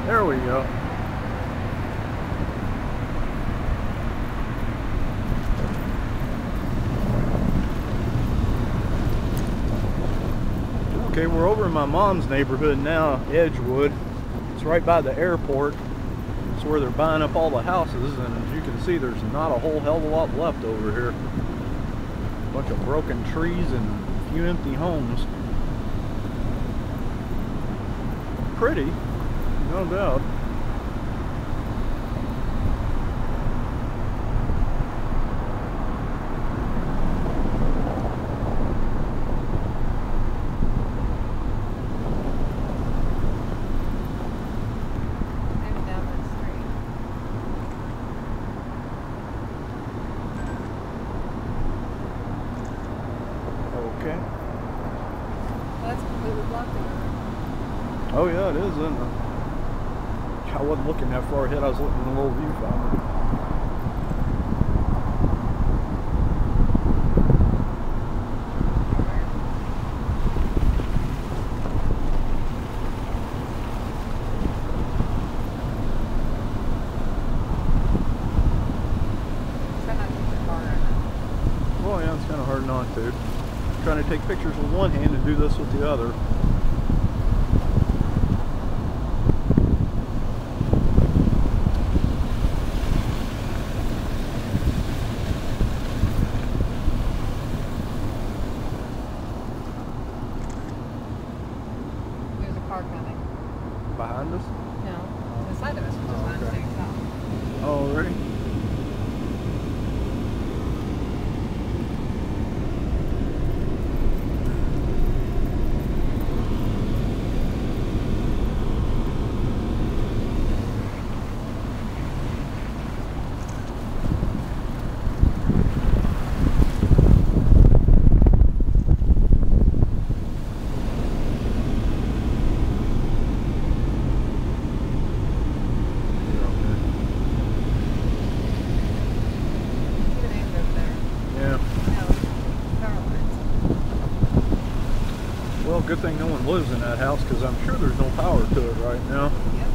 There we go. Okay, we're over in my mom's neighborhood now, Edgewood. It's right by the airport. It's where they're buying up all the houses, and as you can see, there's not a whole hell of a lot left over here. A bunch of broken trees and a few empty homes. Pretty, no doubt. Okay. That's completely blocked over. Oh yeah, it is, isn't it? I wasn't looking that far ahead, I was looking in a little viewfinder. Try not to hit the car right now. Well, yeah, it's kind of hard not to. Trying to take pictures with one hand and do this with the other. There's a car coming. Behind us? No, to the side of us, which is Oh, why I'm okay. staying south. Oh, really? Even aimed over there. Yeah. No, power lines. Well, good thing no one lives in that house because I'm sure there's no power to it right now. Yep.